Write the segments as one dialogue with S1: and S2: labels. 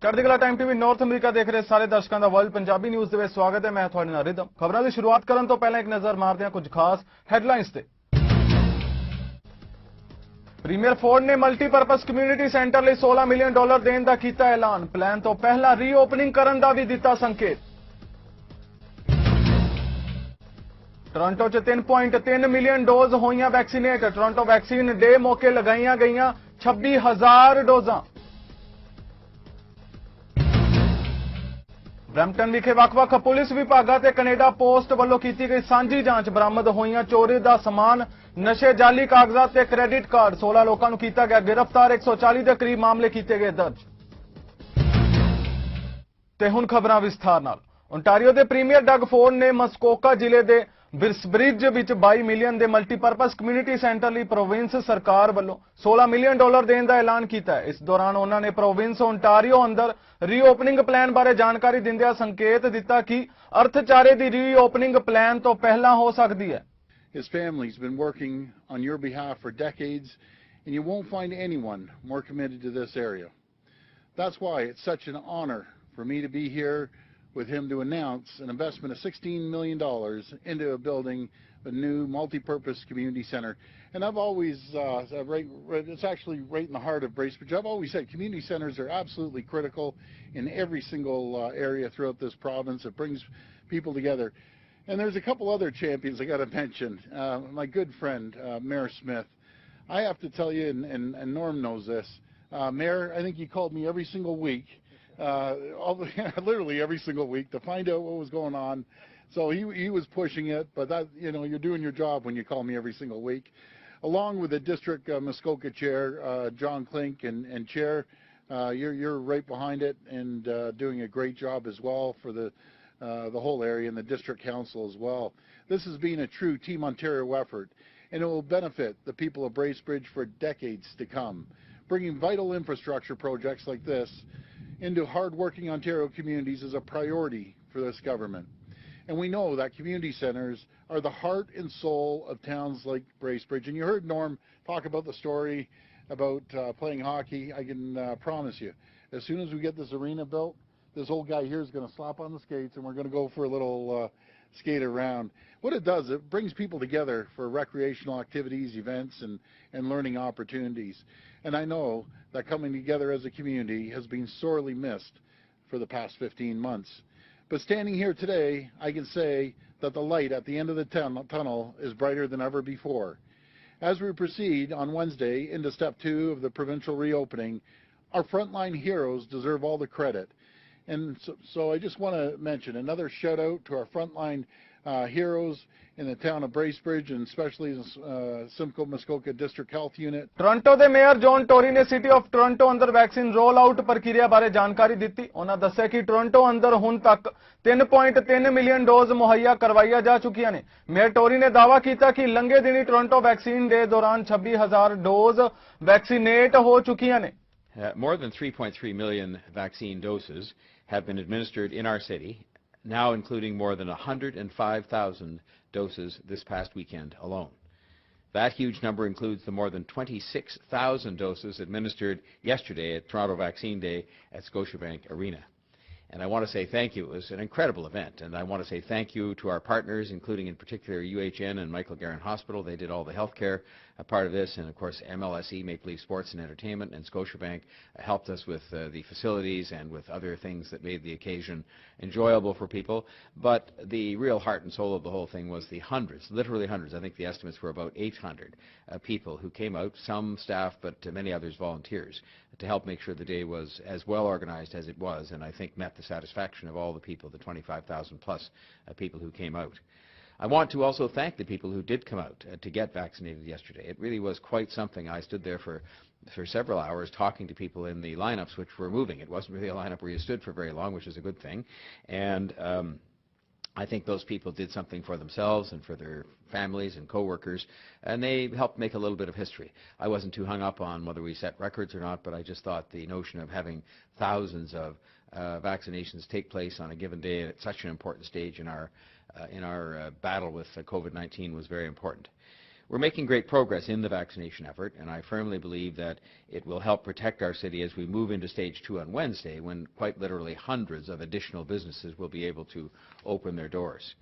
S1: चढ़दिकला time TV north America देख रहे सारे दर्शकों का वर्ल्ड पंजाबी न्यूज़ ਦੇ स्वागत है। मैं ਤੁਹਾਡੇ ਨਾਲ ਰਿਦਮ। ਖਬਰਾਂ ਦੀ ਸ਼ੁਰੂਆਤ ਕਰਨ ਤੋਂ ਪਹਿਲਾਂ ਇੱਕ ਨਜ਼ਰ ਮਾਰਦੇ ਹਾਂ ਕੁਝ ਖਾਸ ਹੈਡਲਾਈਨਸ ਤੇ। ਪ੍ਰੀਮੀਅਰ ਫੋਰਡ ਨੇ ਮਲਟੀਪਰਪਸ ਕਮਿਊਨਿਟੀ ਸੈਂਟਰ ਲਈ $16 ਮਿਲੀਅਨ ਦੇਣ ਦਾ ਕੀਤਾ ਐਲਾਨ। ਪਲਾਨ ਤੋਂ ਪਹਿਲਾਂ ਰੀਓਪਨਿੰਗ ਕਰਨ ਦਾ ਵੀ ਦਿੱਤਾ ਸੰਕੇਤ। ਟੋਰਾਂਟੋ 'ਚ 3.3 ਮਿਲੀਅਨ ਡੋਜ਼ ਹੋਈਆਂ ਵੈਕਸੀਨੇਟ। ਟੋਰਾਂਟੋ ਵੈਕਸੀਨ ਡੇ ਮੌਕੇ ਲਗਾਈਆਂ ਗਈਆਂ 26,000 ਡੋਜ਼ਾਂ। ਬਰੈਂਪਟਨ ਵਿਖੇ ਵੱਖ-ਵੱਖ ਪੁਲਿਸ ਵਿਭਾਗਾਂ ਤੇ ਕੈਨੇਡਾ ਪੋਸਟ ਵੱਲੋਂ ਕੀਤੀ ਗਈ ਸਾਂਝੀ ਜਾਂਚ। ਬਰਾਮਦ ਹੋਈਆਂ ਚੋਰੀ ਦਾ ਸਮਾਨ, ਨਸ਼ੇ, ਜਾਲੀ ਕਾਗਜ਼ਾਤ ਤੇ ਕ੍ਰੈਡਿਟ ਕਾਰਡ। 16 ਲੋਕਾਂ ਨੂੰ ਕੀਤਾ ਗਿਆ ਗ੍ਰਿਫਤਾਰ। 140 ਦੇ ਕਰੀਬ ਮਾਮਲੇ ਕੀਤੇ ਗਏ ਦਰਜ। ਤੇ ਹੁਣ ਖਬਰਾਂ ਵਿਸਥਾਰ ਨਾਲ। ਓਨਟਾਰੀਓ ਦੇ ਪ੍ਰੀਮੀਅਰ ਡਗ ਫੋਰਡ ਨੇ ਮਸਕੋਕਾ ਜ਼ਿਲ੍ਹੇ ਦੇ ਬਿਰਸਬ੍ਰਿਜ ਵਿੱਚ 22 ਮਿਲੀਅਨ ਦੇ ਮਲਟੀਪਰਪਸ ਕਮਿਊਨਿਟੀ ਸੈਂਟਰ ਲਈ ਪ੍ਰੋਵਿੰਸ ਸਰਕਾਰ ਵੱਲੋਂ $16 ਮਿਲੀਅਨ ਦੇਣ ਦਾ ਐਲਾਨ ਕੀਤਾ ਹੈ। ਇਸ ਦੌਰਾਨ ਉਹਨਾਂ ਨੇ ਪ੍ਰੋਵਿੰਸ ਓਨਟਾਰੀਓ ਅੰਦਰ ਰੀਓਪਨਿੰਗ ਪਲਾਨ ਬਾਰੇ ਜਾਣਕਾਰੀ ਦਿੰਦਿਆਂ ਸੰਕੇਤ ਦਿੱਤਾ ਕਿ ਅਰਥਚਾਰੇ ਦੀ ਰੀਓਪਨਿੰਗ ਪਲਾਨ ਤੋਂ ਪਹਿਲਾਂ ਹੋ ਸਕਦੀ ਹੈ।
S2: His family's been working on your behalf for decades, and you won't find anyone more committed to this area. That's why it's such an honor for me to be here with him to announce an investment of $16 million into building a new multi-purpose community center. And I've always, it's actually right in the heart of Bracebridge, I've always said community centers are absolutely critical in every single area throughout this province. It brings people together. And there's a couple other champions I got to mention. My good friend, Mayor Smith. I have to tell you, and Norm knows this, Mayor, I think he called me every single week, literally every single week, to find out what was going on. So he was pushing it, but that, you know, you're doing your job when you call me every single week. Along with the district Muskoka chair, John Klink, and chair, you're right behind it and doing a great job as well for the whole area, and the district council as well. This has been a true Team Ontario effort, and it will benefit the people of Bracebridge for decades to come. Bringing vital infrastructure projects like this into hard-working Ontario communities is a priority for this government. And we know that community centres are the heart and soul of towns like Bracebridge. And you heard Norm talk about the story about playing hockey. I can promise you, as soon as we get this arena built, this old guy here is going to slap on the skates and we're going to go for a little skate around. What it does, it brings people together for recreational activities, events, and learning opportunities. And I know that coming together as a community has been sorely missed for the past 15 months. But standing here today, I can say that the light at the end of the tunnel is brighter than ever before. As we proceed on Wednesday into Step 2 of the provincial reopening, our frontline heroes deserve all the credit. And so I just want to mention another shout out to our frontline heroes in the town of Bracebridge, and especially Simcoe Muskoka District Health Unit.
S1: Toronto ਦੇ mayor John Tory ਨੇ city of Toronto ਅੰਦਰ vaccine role out ਪ੍ਰਕਿਰਿਆ ਬਾਰੇ ਜਾਣਕਾਰੀ ਦਿੱਤੀ। ਉਹਨਾਂ ਦੱਸਿਆ ਕਿ ਟੋਰਾਂਟੋ ਅੰਦਰ ਹੁਣ ਤੱਕ 3.3 ਮਿਲੀਅਨ ਡੋਜ਼ ਮੁਹੱਈਆ ਕਰਵਾਈਆਂ ਜਾ ਚੁੱਕੀਆਂ ਨੇ। ਮੇਅਰ ਟੋਰੀ ਨੇ ਦਾਅਵਾ ਕੀਤਾ ਕਿ ਲੰਘੇ ਦਿਨੀ ਟੋਰਾਂਟੋ ਵੈਕਸੀਨ ਦੇ ਦੌਰਾਨ 26,000 ਡੋਜ਼ ਵੈਕਸੀਨੇਟ ਹੋ ਚੁੱਕੀਆਂ ਨੇ।
S3: More than 3.3 million vaccine doses have been administered in our city, now including more than 105,000 doses this past weekend alone. That huge number includes the more than 26,000 doses administered yesterday at Toronto Vaccine Day at Scotiabank Arena. And I want to say thank you. It was an incredible event, and I want to say thank you to our partners, including in particular UHN and Michael Garron Hospital. They did all the healthcare part of this, and of course MLSE, Maple Leaf Sports and Entertainment, and Scotiabank helped us with the facilities and with other things that made the occasion enjoyable for people. But the real heart and soul of the whole thing was the hundreds, literally hundreds. I think the estimates were about 800 people who came out, some staff, but many others volunteers, to help make sure the day was as well organized as it was, and I think met the satisfaction of all the people, the 25,000 plus people who came out. I want to also thank the people who did come out to get vaccinated yesterday. It really was quite something. I stood there for several hours talking to people in the lineups which were moving. It wasn't really a lineup where you stood for very long, which is a good thing. And I think those people did something for themselves and for their families and co-workers, and they helped make a little bit of history. I wasn't too hung up on whether we set records or not, but I just thought the notion of having thousands of vaccinations take place on a given day at such an important stage in our battle with COVID-19 was very important. We're making great progress in the vaccination effort, and I firmly believe that it will help protect our city as we move into stage 2 on Wednesday, when quite literally hundreds of additional businesses will be able to open their doors.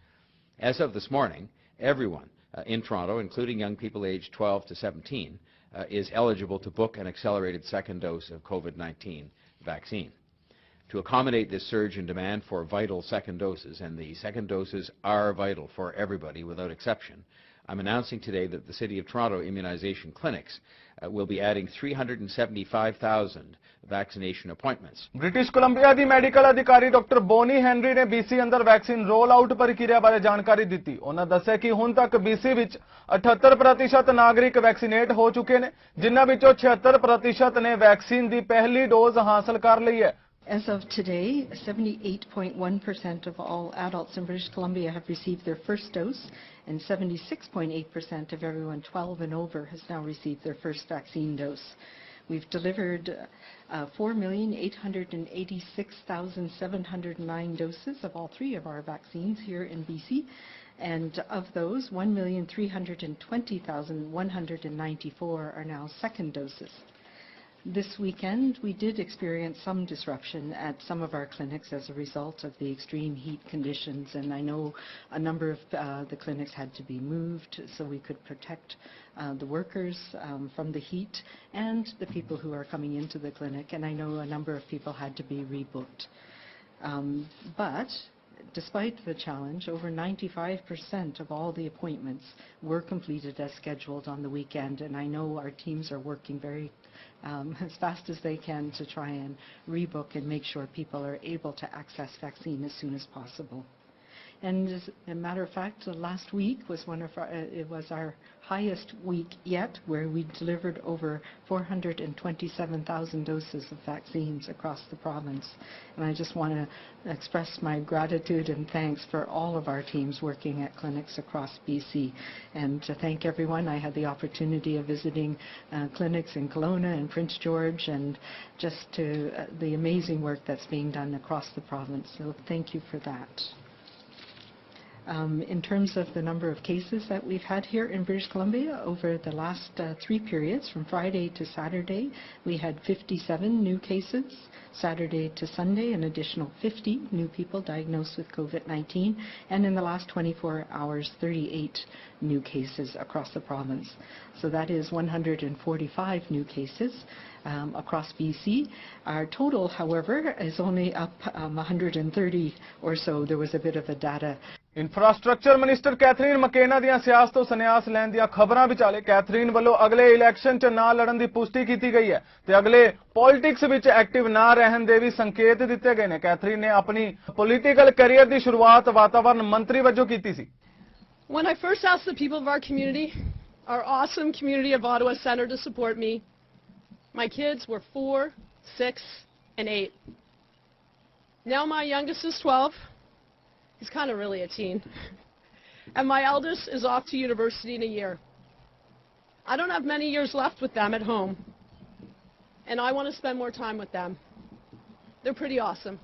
S3: As of this morning, everyone in Toronto, including young people aged 12 to 17, is eligible to book an accelerated second dose of COVID-19 vaccine. To accommodate this surge in demand for vital second doses, and the second doses are vital for everybody without exception, I'm announcing today that the City of Toronto immunization clinics will be adding 375,000 vaccination appointments.
S1: British Columbia the medical ਅਧਿਕਾਰੀ doctor Boney Henry ਨੇ BC ਅੰਦਰ vaccine role out ਪ੍ਰਕਿਰਿਆ ਬਾਰੇ ਜਾਣਕਾਰੀ ਦਿੱਤੀ। ਉਹਨਾਂ ਦੱਸਿਆ ਕਿ ਹੁਣ ਤੱਕ BC ਵਿੱਚ 78% ਨਾਗਰਿਕ ਵੈਕਸੀਨੇਟ ਹੋ ਚੁੱਕੇ ਨੇ, ਜਿਨ੍ਹਾਂ ਵਿੱਚੋਂ 76% ਨੇ ਵੈਕਸੀਨ ਦੀ ਪਹਿਲੀ ਡੋਜ਼ ਹਾਸਲ ਕਰ ਲਈ ਹੈ।
S4: As of today, 78.1% of all adults in British Columbia have received their first dose, and 76.8% of everyone 12 and over has now received their first vaccine dose. We've delivered 4,886,709 doses of all three of our vaccines here in BC, and of those, 1,320,194 are now second doses. This weekend, we did experience some disruption at some of our clinics as a result of the extreme heat conditions, and I know a number of the clinics had to be moved so we could protect the workers from the heat and the people who are coming into the clinic, and I know a number of people had to be rebooked. But despite the challenge, over 95% of all the appointments were completed as scheduled on the weekend, and I know our teams are working very as fast as they can to try and rebook and make sure people are able to access vaccine as soon as possible. And as a matter of fact, last week was it was our highest week yet, where we delivered over 427,000 doses of vaccines across the province. And I just want to express my gratitude and thanks for all of our teams working at clinics across BC. And to thank everyone, I had the opportunity of visiting clinics in Kelowna and Prince George, and just to the amazing work that's being done across the province. So thank you for that. In terms of the number of cases that we've had here in British Columbia over the last 3 periods, from Friday to Saturday, we had 57 new cases. Saturday to Sunday, an additional 50 new people diagnosed with COVID-19, and in the last 24 hours, 38 new cases across the province. So that is 145 new cases across BC. Our total, however, is only up 130 or so. There was a bit of a data.
S1: Infrastructure minister Catherine McKenna ਦੀਆਂ ਸਿਆਸਤ ਤੋਂ ਸੰਨਿਆਸ ਲੈਣ ਦੀਆਂ ਖਬਰਾਂ ਵਿਚਾਲੇ Catherine ਵੱਲੋਂ ਅਗਲੇ election 'ਚ ਨਾ ਲੜਨ ਦੀ ਪੁਸ਼ਟੀ ਕੀਤੀ ਗਈ ਹੈ ਤੇ ਅਗਲੇ ਪੋਲਿਟਿਕਸ ਵਿੱਚ ਐਕਟਿਵ ਨਾ ਰਹਿਣ ਦੇ ਵੀ ਸੰਕੇਤ ਦਿੱਤੇ ਗਏ ਨੇ। ਕੈਥਰੀਨ ਨੇ ਆਪਣੀ ਪੋਲੀਟੀਕਲ ਕੈਰੀਅਰ ਦੀ ਸ਼ੁਰੂਆਤ ਵਾਤਾਵਰਣ ਮੰਤਰੀ ਵਜੋਂ ਕੀਤੀ ਸੀ।
S5: When I first asked the people of our community, our awesome community of Ottawa Centre, to support me, my kids were 4, 6, and 8. Now my youngest is 12. He's kind of really a teen. And my eldest is off to university in a year. I don't have many years left with them at home, and I want to spend more time with them. They're pretty awesome.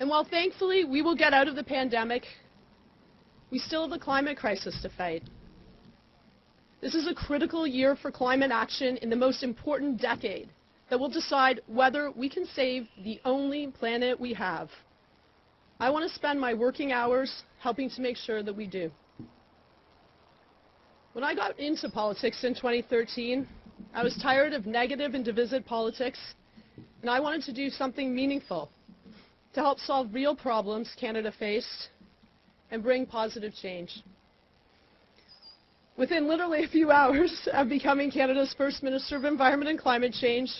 S5: And while thankfully we will get out of the pandemic, we still have a climate crisis to fight. This is a critical year for climate action in the most important decade that will decide whether we can save the only planet we have. I want to spend my working hours helping to make sure that we do. When I got into politics in 2013, I was tired of negative and divisive politics, and I wanted to do something meaningful to help solve real problems Canada faced and bring positive change. Within literally a few hours of becoming Canada's first Minister of Environment and Climate Change,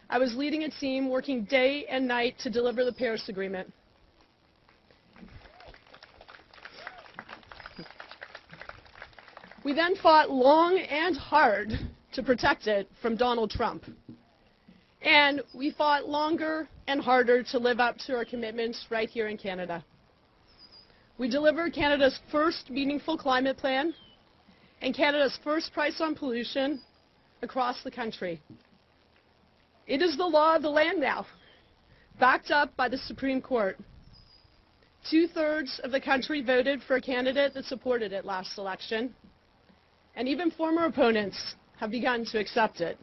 S5: I was leading a team working day and night to deliver the Paris Agreement. We then fought long and hard to protect it from Donald Trump. And we fought longer and harder to live up to our commitments right here in Canada. We delivered Canada's first meaningful climate plan and Canada's first price on pollution across the country. It is the law of the land now, backed up by the Supreme Court. 2/3 of the country voted for a candidate that supported it last election, and even former opponents have begun to accept it.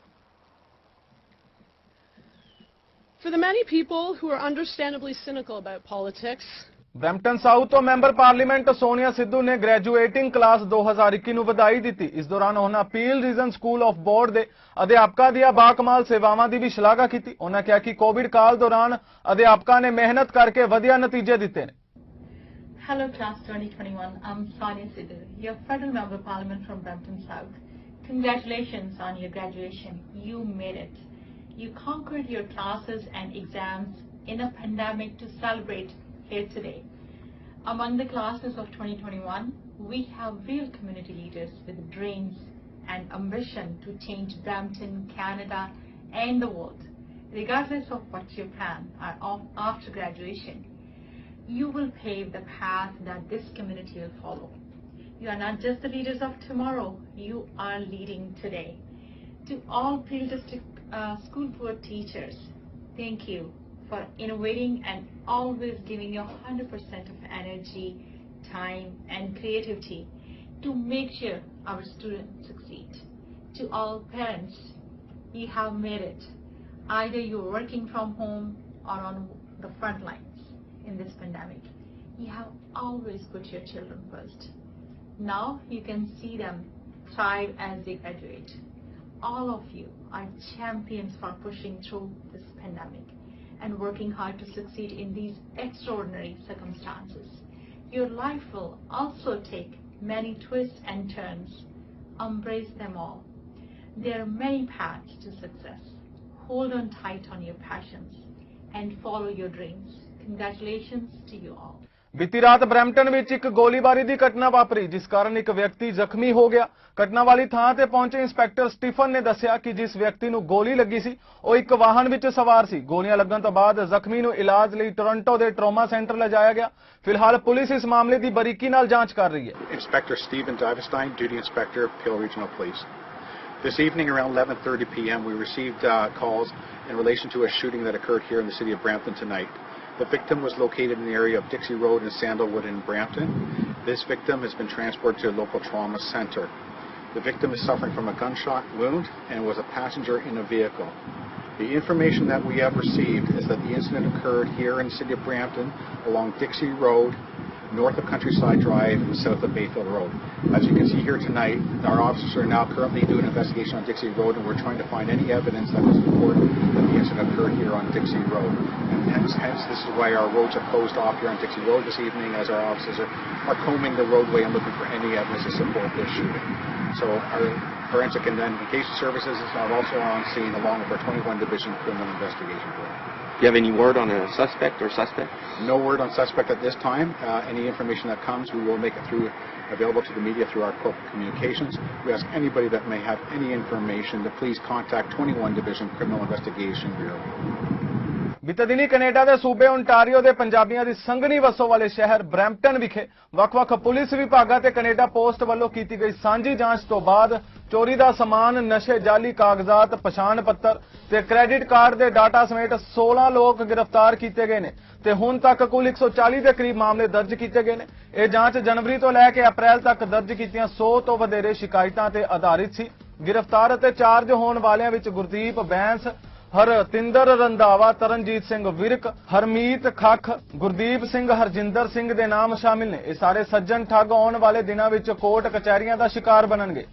S5: For the many people who are understandably cynical about politics,
S1: Brampton south ਤੋਂ member parliament Sonia Sidhu ਨੇ ਗ੍ਰੈਜੂਏਟਿੰਗ class 2021 ਨੂੰ ਵਧਾਈ ਦਿੱਤੀ। ਇਸ ਦੌਰਾਨ ਉਹਨਾਂ appeal region school of board ਦੇ ਅਧਿਆਪਕਾਂ ਦੀਆਂ ਬਾਕਮਾਲ ਸੇਵਾਵਾਂ ਦੀ ਵੀ ਸ਼ਲਾਘਾ ਕੀਤੀ। ਉਹਨਾਂ ਕਿਹਾ ਕਿ ਕੋਵਿਡ ਕਾਲ ਦੌਰਾਨ ਅਧਿਆਪਕਾਂ ਨੇ ਮਿਹਨਤ ਕਰਕੇ ਵਧੀਆ ਨਤੀਜੇ ਦਿੱਤੇ ਨੇ।
S6: Hello class 2021, I'm Sonia Sidhu, your federal member of parliament from Brampton South. Congratulations on your graduation. You made it. You conquered your classes and exams in a pandemic to celebrate here today. Among the classes of 2021, we have real community leaders with dreams and ambition to change Brampton, Canada and the world. Regardless of what your plan are after graduation, you will pave the path that this community will follow. You are not just the leaders of tomorrow, you are leading today. To all Peel District School Board teachers, thank you for innovating and always giving your 100% of energy, time and creativity to make sure our students succeed. To all parents, you have made it. Either you're working from home or on the front lines in this pandemic, you have always put your children first. Now you can see them thrive as they graduate. All of you are champions for pushing through this pandemic and working hard to succeed in these extraordinary circumstances. Your life will also take many twists and turns. Embrace them all. There are many paths to success. Hold on tight on your passions and follow your dreams. Congratulations to you all.
S1: ਬੀਤੀ ਰਾਤ Brampton ਵਿੱਚ ਇੱਕ ਗੋਲੀਬਾਰੀ ਦੀ ਘਟਨਾ ਵਾਪਰੀ, ਜਿਸ ਕਾਰਨ ਇੱਕ ਵਿਅਕਤੀ ਜ਼ਖਮੀ ਹੋ ਗਿਆ। ਘਟਨਾ ਵਾਲੀ ਥਾਂ ਤੇ ਪਹੁੰਚੇ ਇੰਸਪੈਕਟਰ ਸਟੀਫਨ ਨੇ ਦੱਸਿਆ ਕਿ ਜਿਸ ਵਿਅਕਤੀ ਨੂੰ ਗੋਲੀ ਲੱਗੀ ਸੀ ਉਹ ਇੱਕ ਵਾਹਨ ਵਿੱਚ ਸਵਾਰ ਸੀ। ਗੋਲੀਆਂ ਲੱਗਣ ਤੋਂ ਬਾਅਦ ਜ਼ਖਮੀ ਨੂੰ ਇਲਾਜ ਲਈ ਟੋਰਾਂਟੋ ਦੇ ਟਰਾਮਾ ਸੈਂਟਰ ਲਿਜਾਇਆ ਗਿਆ। ਫਿਲਹਾਲ ਪੁਲਿਸ ਇਸ ਮਾਮਲੇ ਦੀ ਬਰੀਕੀ ਨਾਲ ਜਾਂਚ ਕਰ ਰਹੀ ਹੈ।
S7: Inspector Stephen Divestein, Duty Inspector, Peel Regional Police. This evening around 11:30 p.m. we received calls in relation to a shooting that occurred here in the city of Brampton tonight. The victim was located in the area of Dixie Road and Sandalwood in Brampton. This victim has been transported to a local trauma center. The victim is suffering from a gunshot wound and was a passenger in a vehicle. The information that we have received is that the incident occurred here in the city of Brampton along Dixie Road, north of Countryside Drive and south of Bayfield Road. As you can see here tonight, our officers are now currently doing an investigation on Dixie Road, and we're trying to find any evidence that was important that the incident occurred here on Dixie Road. And hence this is why our roads are closed off here on Dixie Road this evening, as our officers are combing the roadway and looking for any evidence to support this shooting. So our forensic and identification services are also on scene along with our 21 Division Criminal Investigation Group.
S8: Do you have any word on a suspect or suspect?
S7: No word on suspect at this time. Any information that comes, we will make it available to the media through our corporate communications. We ask anybody that may have any information to please contact 21 Division Criminal Investigation Bureau.
S1: ਬੀਤੇ ਦਿਨੀ Canada ਦੇ ਸੂਬੇ Ontario ਦੇ ਪੰਜਾਬੀਆਂ ਦੀ ਸੰਘਣੀ ਵਸੋਂ ਵਾਲੇ ਸ਼ਹਿਰ ਬਰੈਂਪਟਨ ਵਿਖੇ ਵੱਖ-ਵੱਖ ਪੁਲਿਸ ਵਿਭਾਗਾਂ ਤੇ ਕੈਨੇਡਾ ਪੋਸਟ ਵੱਲੋਂ ਕੀਤੀ ਗਈ ਸਾਂਝੀ ਜਾਂਚ ਤੋਂ ਬਾਅਦ ਚੋਰੀ ਦਾ ਸਮਾਨ, ਨਸ਼ੇ, ਜਾਲੀ ਕਾਗਜ਼ਾਤ, ਪਛਾਣ ਪੱਤਰ ਤੇ ਕ੍ਰੈਡਿਟ ਕਾਰਡ ਦੇ ਡਾਟਾ ਸਮੇਤ 16 ਲੋਕ ਗ੍ਰਿਫਤਾਰ ਕੀਤੇ ਗਏ ਨੇ ਤੇ ਹੁਣ ਤੱਕ ਕੁੱਲ 140 ਦੇ ਕਰੀਬ ਮਾਮਲੇ ਦਰਜ ਕੀਤੇ ਗਏ ਨੇ। ਇਹ ਜਾਂਚ ਜਨਵਰੀ ਤੋਂ ਲੈ ਕੇ ਅਪ੍ਰੈਲ ਤੱਕ ਦਰਜ ਕੀਤੀਆਂ 100 ਤੋਂ ਵਧੇਰੇ ਸ਼ਿਕਾਇਤਾਂ ਤੇ ਆਧਾਰਿਤ ਸੀ। ਗ੍ਰਿਫਤਾਰ ਅਤੇ ਚਾਰਜ ਹੋਣ ਵਾਲਿਆਂ ਵਿੱਚ ਗੁਰਦੀਪ ਬੈਂਸ, ਹਰਤਿੰਦਰ ਰੰਧਾਵਾ, ਤਰਨਜੀਤ ਸਿੰਘ ਵਿਰਕ, ਹਰਮੀਤ ਖੱਖ, ਗੁਰਦੀਪ ਸਿੰਘ, ਹਰਜਿੰਦਰ ਸਿੰਘ ਦੇ ਨਾਮ ਸ਼ਾਮਿਲ ਨੇ। ਇਹ ਸਾਰੇ ਸੱਜਣ ਠੱਗ ਆਉਣ ਵਾਲੇ ਦਿਨਾਂ ਵਿੱਚ ਕੋਰਟ ਕਚਹਿਰੀਆਂ ਦਾ ਸ਼ਿਕਾਰ ਬਣਨਗੇ।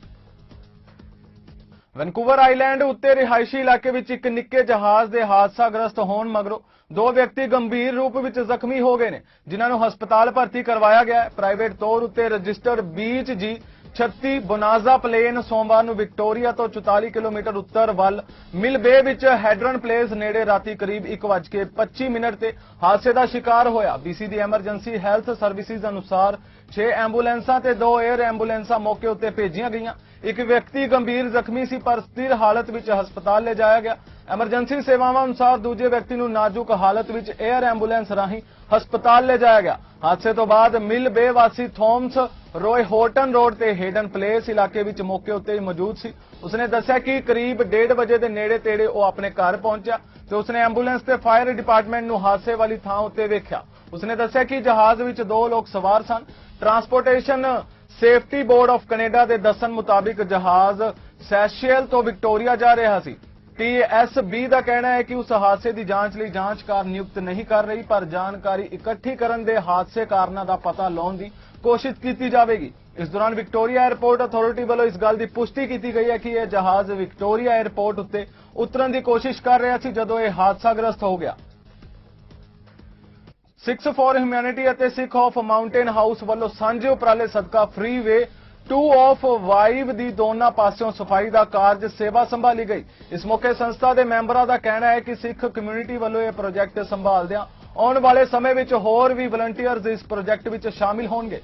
S1: ਵੈਨਕੂਵਰ ਆਈਲੈਂਡ ਉੱਤੇ ਰਿਹਾਇਸ਼ੀ ਇਲਾਕੇ ਵਿੱਚ ਇੱਕ ਨਿੱਕੇ ਜਹਾਜ਼ ਦੇ ਹਾਦਸਾਗ੍ਰਸਤ ਹੋਣ ਮਗਰੋਂ 2 ਵਿਅਕਤੀ ਗੰਭੀਰ ਰੂਪ ਵਿੱਚ ਜ਼ਖਮੀ ਹੋ ਗਏ ਨੇ, ਜਿਨ੍ਹਾਂ ਨੂੰ ਹਸਪਤਾਲ ਭਰਤੀ ਕਰਵਾਇਆ ਗਿਆ ਹੈ। ਪ੍ਰਾਈਵੇਟ ਤੌਰ ਉੱਤੇ ਰਜਿਸਟਰਡ ਬੀਚ ਜੀ 36 ਬੋਨਾਜ਼ਾ ਪਲੇਨ ਸੋਮਵਾਰ ਨੂੰ ਵਿਕਟੋਰੀਆ ਤੋਂ 44 ਕਿਲੋਮੀਟਰ ਉੱਤਰ ਵੱਲ ਮਿਲ ਬੇ ਵਿੱਚ ਹੈਡਰਨ ਪਲੇਸ ਨੇੜੇ ਰਾਤੀ ਕਰੀਬ 1:25 ਤੇ ਹਾਦਸੇ ਦਾ ਸ਼ਿਕਾਰ ਹੋਇਆ। BC ਦੀ ਐਮਰਜੈਂਸੀ ਹੈਲਥ ਸਰਵਿਸਿਜ਼ ਅਨੁਸਾਰ 6 ਐਂਬੂਲੈਂਸਾਂ ਤੇ 2 에ਅਰ ਐਂਬੂਲੈਂਸਾਂ ਮੌਕੇ ਉੱਤੇ ਭੇਜੀਆਂ ਗਈਆਂ। ਇੱਕ ਵਿਅਕਤੀ ਗੰਭੀਰ ਜ਼ਖਮੀ ਸੀ ਪਰ ਸਥਿਰ ਹਾਲਤ ਵਿੱਚ ਹਸਪਤਾਲ ਲਿਜਾਇਆ ਗਿਆ। ਐਮਰਜੈਂਸੀ ਸੇਵਾਵਾਂ ਅਨੁਸਾਰ ਦੂਜੇ ਵਿਅਕਤੀ ਨੂੰ ਨਾਜ਼ੁਕ ਹਾਲਤ ਵਿੱਚ 에ਅਰ ਐਂਬੂਲੈਂਸ ਰਾਹੀਂ ਹਸਪਤਾਲ ਲਿਜਾਇਆ ਗਿਆ। ਹਾਦਸੇ ਤੋਂ ਬਾਅਦ ਮਿਲ ਬੇ ਵਾਸੀ ਥੋਮਸ ਰੋਏ ਹੋਟਨ ਰੋਡ ਤੇ ਹੈਡਨ ਪਲੇਸ ਇਲਾਕੇ ਵਿੱਚ ਮੌਕੇ ਉੱਤੇ ਹੀ ਮੌਜੂਦ ਸੀ। ਉਸਨੇ ਦੱਸਿਆ ਕਿ ਕਰੀਬ 1:30 ਵਜੇ ਦੇ ਨੇੜੇ-ਤੇੜੇ ਉਹ ਆਪਣੇ ਘਰ ਪਹੁੰਚਿਆ ਤੇ ਉਸਨੇ ਐਂਬੂਲੈਂਸ ਤੇ ਫਾਇਰ ਡਿਪਾਰਟਮੈਂਟ ਨੂੰ ਹਾਦਸੇ ਵਾਲੀ ਥਾਂ ਉੱਤੇ ਵੇਖਿਆ। ਉਸਨੇ ਦੱਸਿਆ ਕਿ ਜਹਾਜ਼ ਵਿੱਚ 2 ਲੋਕ ਸਵਾਰ ਸਨ। Transportation safety board of Canada ਦੇ ਦੱਸਣ ਮੁਤਾਬਿਕ ਜਹਾਜ਼ ਸੈਸ਼ੇਲ ਤੋਂ ਵਿਕਟੋਰੀਆ ਜਾ ਰਿਹਾ ਸੀ। TSB ਦਾ ਕਹਿਣਾ ਹੈ ਕਿ ਉਸ ਹਾਦਸੇ ਦੀ ਜਾਂਚ ਲਈ ਜਾਂਚਕਾਰ ਨਿਯੁਕਤ ਨਹੀਂ ਕਰ ਰਹੀ, ਪਰ ਜਾਣਕਾਰੀ ਇਕੱਠੀ ਕਰਨ ਦੇ ਹਾਦਸੇ ਕਾਰਨਾਂ ਦਾ ਪਤਾ ਲਾਉਣ ਦੀ ਕੋਸ਼ਿਸ਼ ਕੀਤੀ ਜਾਵੇਗੀ। ਇਸ ਦੌਰਾਨ ਵਿਕਟੋਰੀਆ 에ਅਰਪੋਰਟ ਅਥਾਰਟੀ ਵੱਲੋਂ ਇਸ ਗੱਲ ਦੀ ਪੁਸ਼ਟੀ ਕੀਤੀ ਗਈ ਹੈ ਕਿ ਇਹ ਜਹਾਜ਼ ਵਿਕਟੋਰੀਆ 에ਅਰਪੋਰਟ ਉੱਤੇ ਉਤਰਨ ਦੀ ਕੋਸ਼ਿਸ਼ ਕਰ ਰਿਹਾ ਸੀ ਜਦੋਂ ਇਹ ਹਾਦਸਾਗ੍ਰਸਤ ਹੋ ਗਿਆ। ਸਿੱਖਸ ਫਾਰ ਹਿਊਮੈਨਿਟੀ ਅਤੇ ਸਿੱਖ ਆਫ ਮਾਊਂਟੇਨ ਹਾਊਸ ਵੱਲੋਂ ਸਾਂਝੇ ਉਪਰਾਲੇ ਸਦਕਾ ਫ੍ਰੀਵੇ 2 ਆਫ ਵਾਈਵ ਦੀ ਦੋਨਾਂ ਪਾਸਿਓਂ ਸਫਾਈ ਦਾ ਕਾਰਜ ਸੇਵਾ ਸੰਭਾਲੀ ਗਈ। ਇਸ ਮੌਕੇ ਸੰਸਥਾ ਦੇ ਮੈਂਬਰਾਂ ਦਾ ਕਹਿਣਾ ਹੈ ਕਿ ਸਿੱਖ ਕਮਿਊਨਿਟੀ ਵੱਲੋਂ ਇਹ ਪ੍ਰੋਜੈਕਟ ਸੰਭਾਲਦਿਆਂ ਆਉਣ ਵਾਲੇ ਸਮੇਂ ਵਿੱਚ ਹੋਰ ਵੀ ਵਲੰਟੀਅਰਜ਼ ਇਸ ਪ੍ਰੋਜੈਕਟ ਵਿੱਚ ਸ਼ਾਮਿਲ ਹੋਣਗੇ।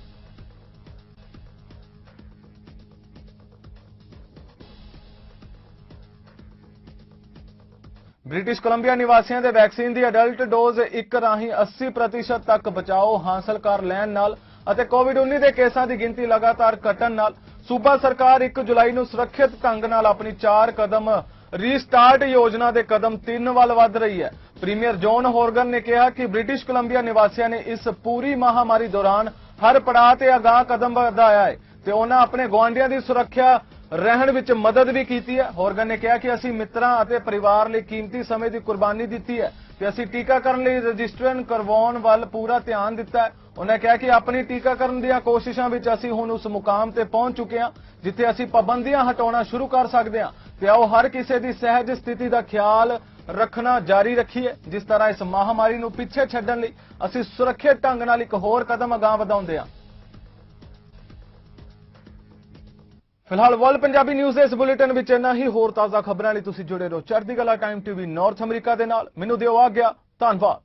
S1: ਬ੍ਰਿਟਿਸ਼ ਕੋਲੰਬੀਆ ਨਿਵਾਸੀਆਂ ਦੇ ਵੈਕਸੀਨ ਦੀ ਅਡਲਟ ਡੋਜ਼ 1 ਰਾਹੀਂ 80% ਤੱਕ ਬਚਾਓ ਹਾਸਲ ਕਰ ਲੈਣ ਨਾਲ ਅਤੇ ਕੋਵਿਡ-19 ਦੇ ਕੇਸਾਂ ਦੀ ਗਿਣਤੀ ਲਗਾਤਾਰ ਘਟਣ ਨਾਲ ਸੂਬਾ ਸਰਕਾਰ 1 ਜੁਲਾਈ ਨੂੰ ਸੁਰੱਖਿਅਤ ਢੰਗ ਨਾਲ ਆਪਣੀ 4 ਕਦਮ ਰੀਸਟਾਰਟ ਯੋਜਨਾ ਦੇ ਕਦਮ 3 ਵੱਲ ਵਧ ਰਹੀ ਹੈ। ਪ੍ਰੀਮੀਅਰ ਜੌਨ ਹੋਰਗਨ ਨੇ ਕਿਹਾ ਕਿ ਬ੍ਰਿਟਿਸ਼ ਕੋਲੰਬੀਆ ਨਿਵਾਸੀਆਂ ਨੇ ਇਸ ਪੂਰੀ ਮਹਾਮਾਰੀ ਦੌਰਾਨ ਹਰ ਪੜਾਅ ਤੇ ਅਗਾਹ ਕਦਮ ਵਧਾਇਆ ਹੈ ਤੇ ਉਹਨਾਂ ਆਪਣੇ ਗੁਆਂਢੀਆਂ ਦੀ ਸੁਰੱਖਿਆ ਰਹਿਣ ਵਿੱਚ ਮਦਦ ਵੀ ਕੀਤੀ ਹੈ। ਹੋਰਗਨ ਨੇ ਕਿਹਾ ਕਿ ਅਸੀਂ ਮਿੱਤਰਾਂ ਅਤੇ ਪਰਿਵਾਰ ਲਈ ਕੀਮਤੀ ਸਮੇਂ ਦੀ ਕੁਰਬਾਨੀ ਦਿੱਤੀ ਹੈ ਤੇ ਅਸੀਂ ਟੀਕਾਕਰਨ ਲਈ ਰਜਿਸਟ੍ਰੇਸ਼ਨ ਕਰਵਾਉਣ ਵੱਲ ਪੂਰਾ ਧਿਆਨ ਦਿੱਤਾ ਹੈ। ਉਹਨਾਂ ਕਿਹਾ ਕਿ ਆਪਣੀ ਟੀਕਾਕਰਨ ਦੀਆਂ ਕੋਸ਼ਿਸ਼ਾਂ ਵਿੱਚ ਅਸੀਂ ਹੁਣ ਉਸ ਮੁਕਾਮ ਤੇ ਪਹੁੰਚ ਚੁੱਕੇ ਹਾਂ ਜਿੱਥੇ ਅਸੀਂ ਪਾਬੰਦੀਆਂ ਹਟਾਉਣਾ ਸ਼ੁਰੂ ਕਰ ਸਕਦੇ ਹਾਂ ਤੇ ਆਓ ਹਰ ਕਿਸੇ ਦੀ ਸਹਿਜ ਸਥਿਤੀ ਦਾ ਖਿਆਲ ਰੱਖਣਾ ਜਾਰੀ ਰੱਖੀਏ। ਜਿਸ ਤਰ੍ਹਾਂ ਇਸ ਮਹਾਮਾਰੀ ਨੂੰ ਪਿੱਛੇ ਛੱਡਣ ਲਈ ਅਸੀਂ ਸੁਰੱਖਿਅਤ ਢੰਗ ਨਾਲ ਇੱਕ ਹੋਰ ਕਦਮ ਅਗਾਂਹ ਵਧਾਉਂਦੇ ਹਾਂ। ਫਿਲਹਾਲ ਵਰਲਡ ਪੰਜਾਬੀ ਨਿਊਜ਼ ਦੇ ਇਸ ਬੁਲੇਟਿਨ ਵਿੱਚ ਇੰਨਾ ਹੀ। ਹੋਰ ਤਾਜ਼ਾ ਖਬਰਾਂ ਲਈ ਤੁਸੀਂ ਜੁੜੇ ਰਹੋ ਚੜ੍ਹਦੀ ਕਲਾ ਟਾਈਮ ਟੀਵੀ ਨਾਰਥ ਅਮਰੀਕਾ ਦੇ ਨਾਲ। ਮੈਨੂੰ ਦਿਓ ਆਗਿਆ। ਧੰਨਵਾਦ।